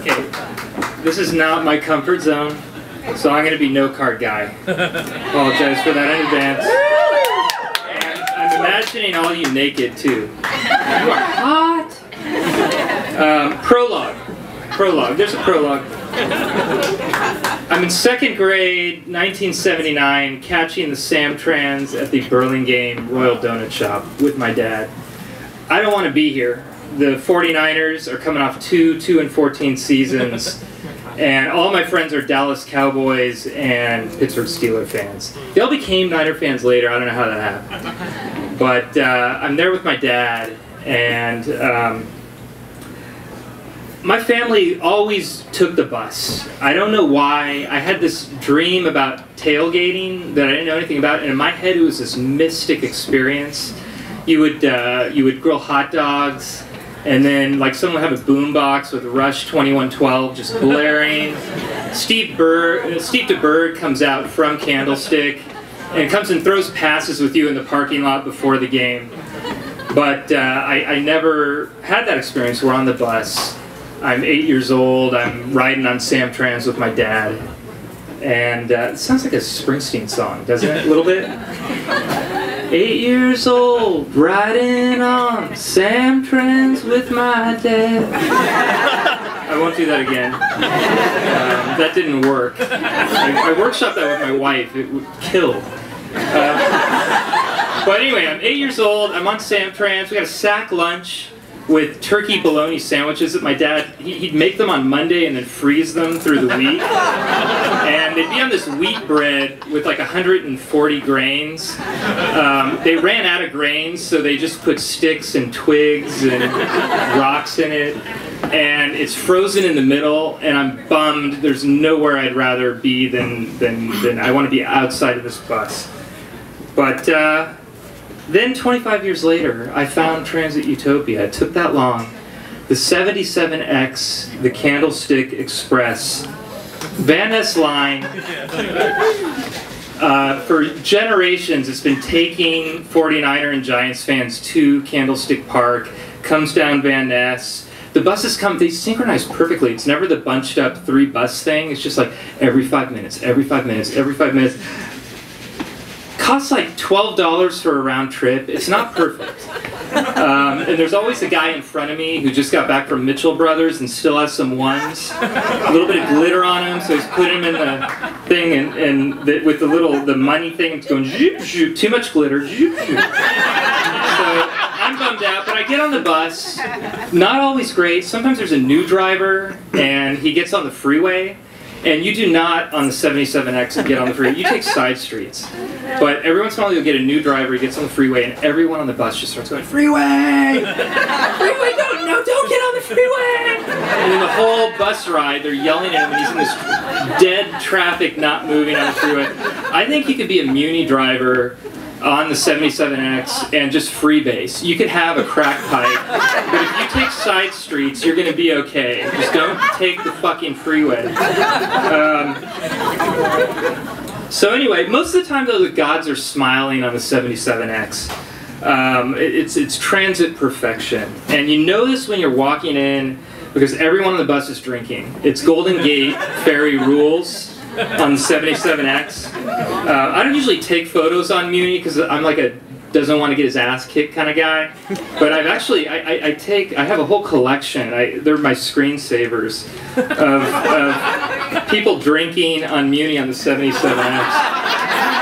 Okay, this is not my comfort zone, so I'm going to be no card guy. Apologize for that in advance. And I'm imagining all you naked too. You are hot. Prologue. Prologue. There's a prologue. I'm in 2nd grade, 1979, catching the Samtrans at the Burlingame Royal Donut Shop with my dad. I don't want to be here. The 49ers are coming off 2-2-14 seasons, and all my friends are Dallas Cowboys and Pittsburgh Steelers fans. They all became Niner fans later. I don't know how that happened. But I'm there with my dad, and my family always took the bus. I don't know why. I had this dream about tailgating that I didn't know anything about, and in my head it was this mystic experience. You would grill hot dogs, and then like someone would have a boombox with Rush 2112 just blaring. Steve DeBerg comes out from Candlestick and comes and throws passes with you in the parking lot before the game. But I never had that experience. We're on the bus. I'm 8 years old. I'm riding on Samtrans with my dad. And it sounds like a Springsteen song, doesn't it? A little bit? 8 years old, riding on Samtrans with my dad. I won't do that again. That didn't work. I workshopped that with my wife. It would kill. But anyway, I'm 8 years old. I'm on Samtrans. We got a sack lunch with turkey bologna sandwiches that my dad, he'd make them on Monday and then freeze them through the week. And they'd be on this wheat bread with like 140 grains. They ran out of grains, so they just put sticks and twigs and rocks in it. And it's frozen in the middle, and I'm bummed. There's nowhere I'd rather be than I want to be outside of this bus. But then 25 years later, I found Transit Utopia. It took that long. The 77X, the Candlestick Express, Van Ness line. For generations, it's been taking 49er and Giants fans to Candlestick Park, comes down Van Ness. The buses come, they synchronize perfectly. It's never the bunched up 3-bus thing. It's just like every 5 minutes, every 5 minutes, every 5 minutes. Costs like $12 for a round trip. It's not perfect. And there's always a guy in front of me who just got back from Mitchell Brothers and still has some ones. A little bit of glitter on him, so he's put him in the thing with the money thing, it's going zoop, zoop, too much glitter, zoop, zoop. So I'm bummed out, but I get on the bus. Not always great. Sometimes there's a new driver and he gets on the freeway. And you do not, on the 77X, get on the freeway. You take side streets. But every once in a while, you'll get a new driver, he gets on the freeway, and everyone on the bus just starts going, freeway! Freeway, don't get on the freeway! And then the whole bus ride, they're yelling at him, and he's in this dead traffic, not moving on the freeway. I think he could be a Muni driver on the 77X and just freebase. You could have a crack pipe, but if you take side streets, you're going to be okay. Just don't take the fucking freeway. So anyway, most of the time though, the gods are smiling on the 77X. It's transit perfection. And you know this when you're walking in because everyone on the bus is drinking. It's Golden Gate Ferry rules on the 77X. I don't usually take photos on Muni because I'm like a doesn't want to get his ass kicked kind of guy. But I've actually, I have a whole collection. They're my screensavers of people drinking on Muni on the 77X.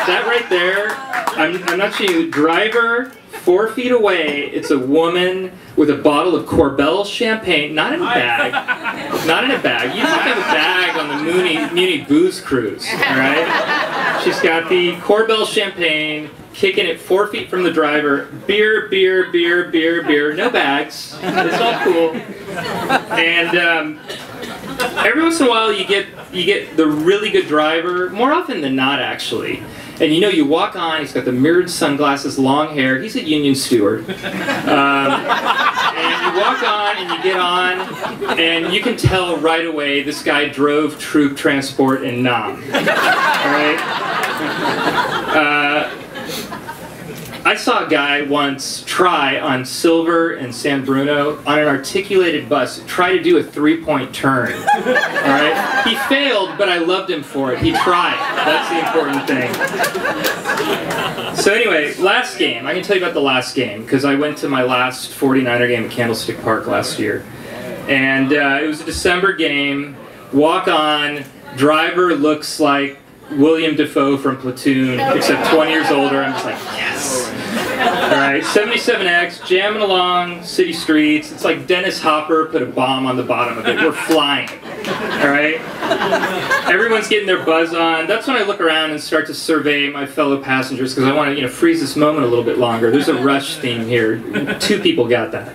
That right there, I'm not showing you. Driver, 4 feet away, it's a woman with a bottle of Corbel champagne, not in a bag. Not in a bag. You don't have a bag on the Muni booze cruise, all right? She's got the Corbel champagne, kicking it 4 feet from the driver. Beer, beer, beer, beer, beer. No bags. It's all cool. And every once in a while, you get the really good driver. More often than not, actually. And you know, you walk on, he's got the mirrored sunglasses, long hair, he's a union steward. And you walk on and you get on, and you can tell right away this guy drove troop transport in Nam. Alright? I saw a guy once try on Silver and San Bruno on an articulated bus, try to do a 3-point turn. All right? He failed, but I loved him for it. He tried. That's the important thing. So anyway, last game. I can tell you about the last game because I went to my last 49er game at Candlestick Park last year. And it was a December game. Walk on. Driver looks like William Dafoe from Platoon, except 20 years older. I'm just like, yes! Alright, 77X, jamming along city streets. It's like Dennis Hopper put a bomb on the bottom of it. We're flying. Alright? Everyone's getting their buzz on. That's when I look around and start to survey my fellow passengers because I want to, freeze this moment a little bit longer. There's a Rush theme here. 2 people got that.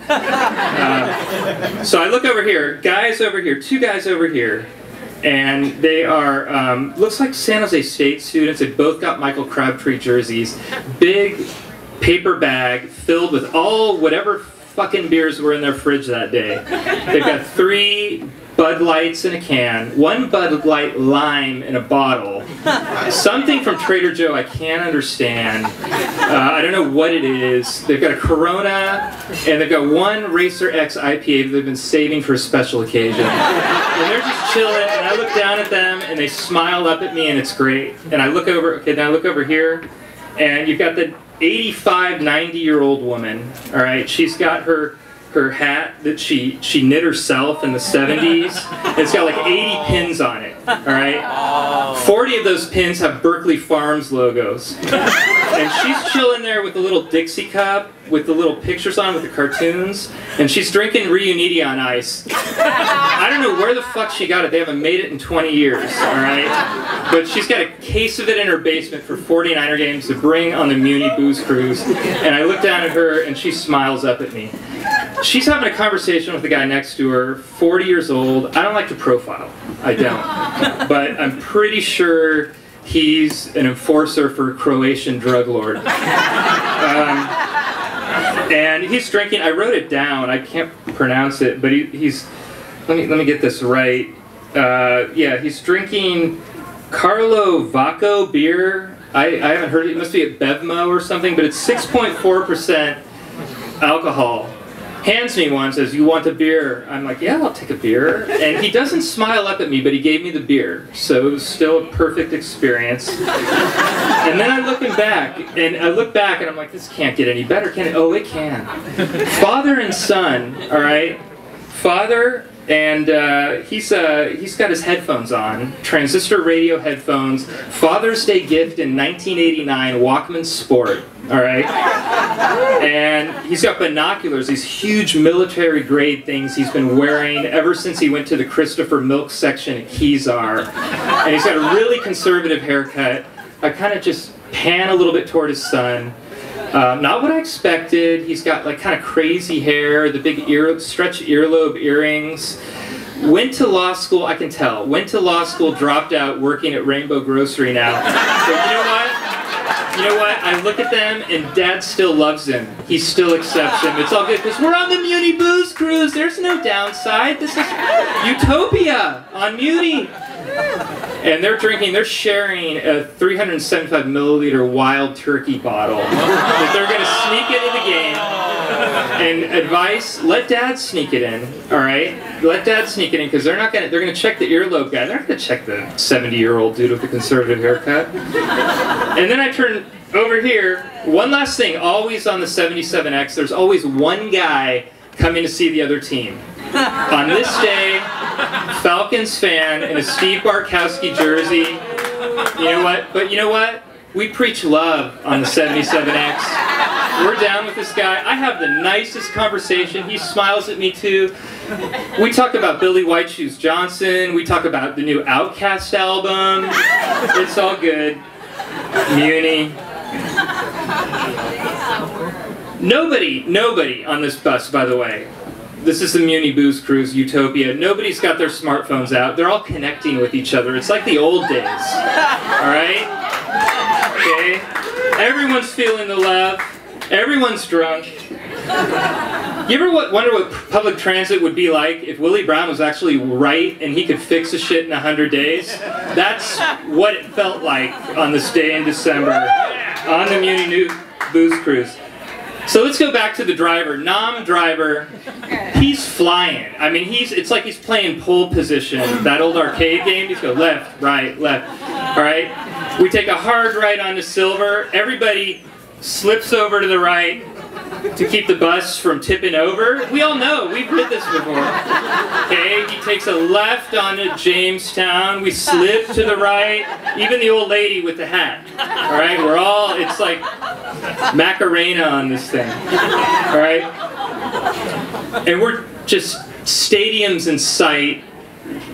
So I look over here. Guys over here. 2 guys over here. And they are, looks like San Jose State students. They both got Michael Crabtree jerseys. Big paper bag filled with whatever fucking beers were in their fridge that day. They've got 3 Bud Lights in a can, 1 Bud Light Lime in a bottle, something from Trader Joe I can't understand. I don't know what it is. They've got a Corona, and they've got 1 Racer X IPA that they've been saving for a special occasion. And they're just chilling, and I look down at them, and they smile up at me, and it's great. And I look over, okay, now I look over here, and you've got the 85, 90-year-old woman, all right? She's got her hat that she knit herself in the 70s. It's got like 80 pins on it, all right? 40 of those pins have Berkeley Farms logos. And she's chilling there with a little Dixie cup with the little pictures on with the cartoons, and she's drinking Reuniti on ice. I don't know where the fuck she got it. They haven't made it in 20 years, all right? But she's got a case of it in her basement for 49er games to bring on the Muni Booze Cruise. And I look down at her, and she smiles up at me. She's having a conversation with the guy next to her, 40 years old. I don't like to profile. I don't. But I'm pretty sure he's an enforcer for a Croatian drug lord. And he's drinking, I wrote it down, I can't pronounce it, but he's, let me get this right. Yeah, he's drinking Carlo Vacco beer. I haven't heard it, it must be at Bevmo or something, but it's 6.4% alcohol. Hands me one, says, "You want a beer?" I'm like, "Yeah, I'll take a beer." And he doesn't smile up at me, but he gave me the beer. So it was still a perfect experience. And then I look back, and I'm like, this can't get any better, can it? Oh, it can. Father and son, all right? Father, and he's got his headphones on, transistor radio headphones, Father's Day gift in 1989, Walkman Sport, all right? And he's got binoculars, these huge military grade things he's been wearing ever since he went to the Christopher Milk section at Kezar. And he's got a really conservative haircut. I kind of just pan a little bit toward his son. Not what I expected. He's got like kind of crazy hair, the big stretch earlobe earrings. Went to law school, I can tell. Went to law school, dropped out, working at Rainbow Grocery now. So you know what? You know what? I look at them and Dad still loves him. He still accepts him. It's all good because we're on the Muni Booze Cruise. There's no downside. This is utopia on Muni. And they're sharing a 375 milliliter Wild Turkey bottle that they're going to sneak into the game. And advice, let Dad sneak it in, all right? Let Dad sneak it in because they're going to check the earlobe guy. They're not going to check the 70-year-old dude with the conservative haircut. And then I turn over here. One last thing, always on the 77X, there's always one guy coming to see the other team. On this day, Falcons fan in a Steve Bartkowski jersey. You know what? But you know what? We preach love on the 77X. We're down with this guy. I have the nicest conversation. He smiles at me too. We talk about Billy White Shoes Johnson. We talk about the new Outkast album. It's all good. Muni. Nobody on this bus, by the way. This is the Muni Booze Cruise, Utopia. Nobody's got their smartphones out. They're all connecting with each other. It's like the old days. All right? Okay? Everyone's feeling the love. Everyone's drunk. You ever wonder what public transit would be like if Willie Brown was actually right and he could fix a shit in 100 days? That's what it felt like on this day in December on the Muni booze cruise. So let's go back to the driver. Nam driver, he's flying. I mean, it's like he's playing pole position. That old arcade game, he's go left, right, left. All right? We take a hard right onto Silver. Everybody slips over to the right to keep the bus from tipping over. We all know, we've read this before. Okay, he takes a left onto Jamestown. We slip to the right. Even the old lady with the hat. All right, we're all, it's like Macarena on this thing. All right? And we're just stadiums in sight,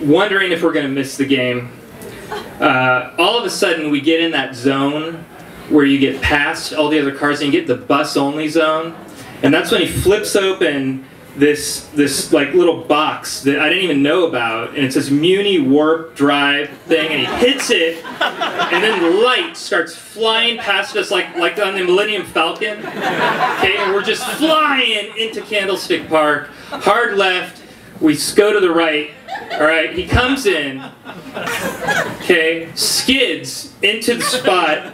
wondering if we're going to miss the game. All of a sudden, we get in that zone where you get past all the other cars and you get the bus-only zone. And that's when he flips open this like little box that I didn't even know about, and it says Muni Warp Drive thing, and he hits it, and then the light starts flying past us like on the Millennium Falcon. Okay, and we're just flying into Candlestick Park, hard left, we go to the right. All right, he comes in, okay, skids into the spot,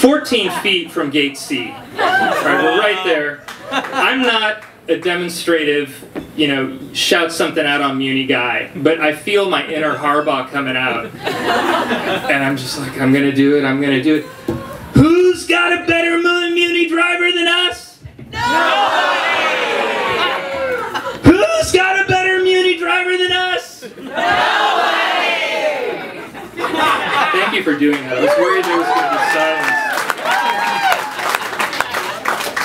14 feet from gate C. All right, we're right there. I'm not a demonstrative, shout something out on Muni guy, but I feel my inner Harbaugh coming out. And I'm just like, I'm going to do it, I'm going to do it. Who's got a better Muni driver than us? Nobody! Who's got a better Muni driver than us? Nobody! Thank you for doing that. I was worried there was going to be silence.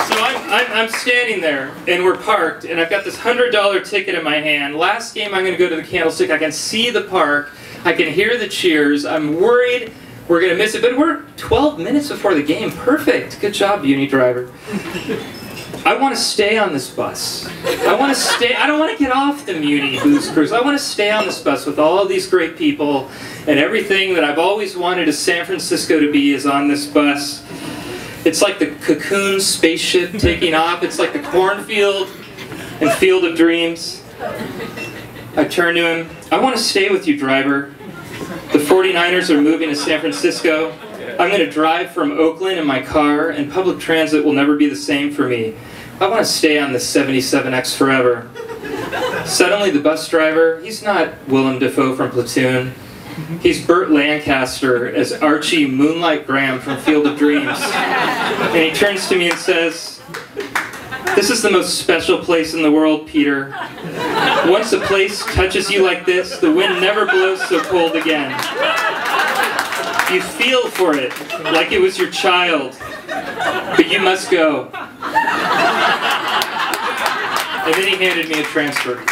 So I'm standing there, and we're parked, and I've got this $100 ticket in my hand. Last game I'm going to go to the Candlestick. I can see the park. I can hear the cheers. I'm worried we're going to miss it, but we're 12 minutes before the game. Perfect. Good job, Muni driver. I want to stay on this bus. I want to stay. I don't want to get off the Muni booze cruise. I want to stay on this bus with all these great people, and everything that I've always wanted San Francisco to be is on this bus. It's like the Cocoon spaceship taking off. It's like the cornfield and Field of Dreams. I turn to him. I want to stay with you, driver. The 49ers are moving to San Francisco. I'm going to drive from Oakland in my car, and public transit will never be the same for me. I want to stay on this 77X forever. Suddenly the bus driver, he's not Willem Dafoe from Platoon. He's Burt Lancaster as Archie Moonlight Graham from Field of Dreams. And he turns to me and says, "This is the most special place in the world, Peter. Once a place touches you like this, the wind never blows so cold again. You feel for it, like it was your child, but you must go." And then he handed me a transfer.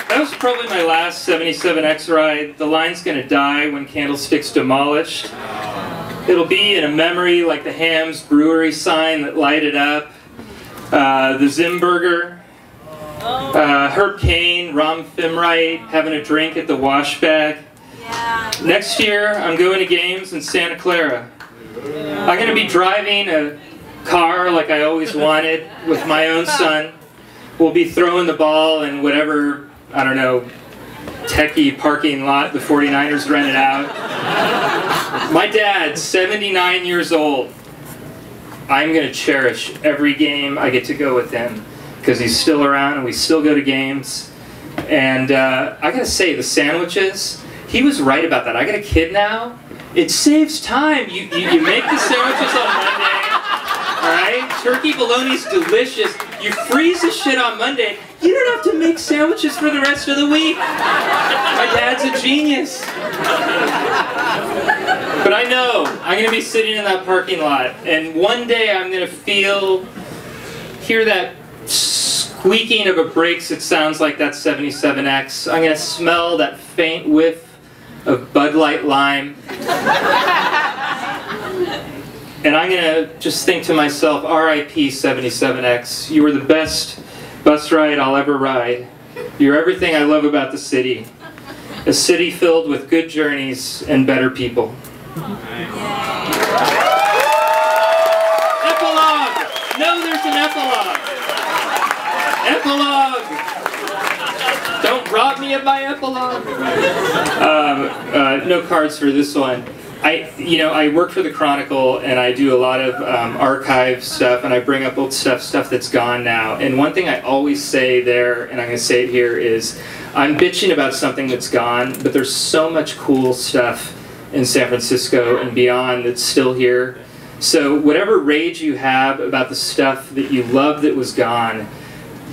That was probably my last 77X ride. The line's going to die when Candlestick's demolished. It'll be in a memory like the Ham's Brewery sign that lighted up, the Zimburger, Herb Cain, Rom Fimright having a drink at the Washback. Yeah. Next year, I'm going to games in Santa Clara. I'm going to be driving a car like I always wanted with my own son. We'll be throwing the ball in whatever, I don't know, techie parking lot the 49ers rented out. My dad's 79 years old. I'm going to cherish every game I get to go with him because he's still around and we still go to games. And I got to say, the sandwiches, he was right about that. I got a kid now. It saves time. You make the sandwiches on Monday. All right? Turkey bologna's delicious. You freeze the shit on Monday. You don't have to make sandwiches for the rest of the week. My dad's a genius. But I know I'm going to be sitting in that parking lot, and one day I'm going to hear that squeaking of a brakes. It sounds like that 77X. I'm going to smell that faint whiff of Bud Light Lime. And I'm going to just think to myself, R.I.P. 77X. You were the best bus ride I'll ever ride. You're everything I love about the city. A city filled with good journeys and better people. Epilogue! No, there's an epilogue! Epilogue! Don't robbed me of my epilogue. No cards for this one. I work for the Chronicle, and I do a lot of archive stuff, and I bring up old stuff that's gone now. And one thing I always say there, and I'm going to say it here, is I'm bitching about something that's gone, but there's so much cool stuff in San Francisco and beyond that's still here. So whatever rage you have about the stuff that you love that was gone,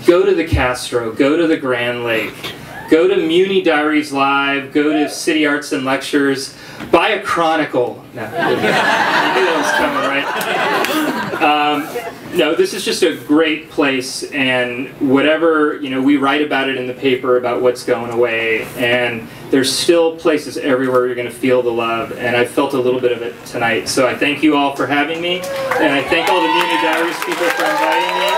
go to the Castro, go to the Grand Lake, go to Muni Diaries Live, go to City Arts and Lectures, buy a Chronicle. No, you knew that was coming, right? No, this is just a great place, and whatever, we write about it in the paper about what's going away, and there's still places everywhere you're going to feel the love, and I felt a little bit of it tonight. So I thank you all for having me, and I thank all the Muni Diaries people for inviting me.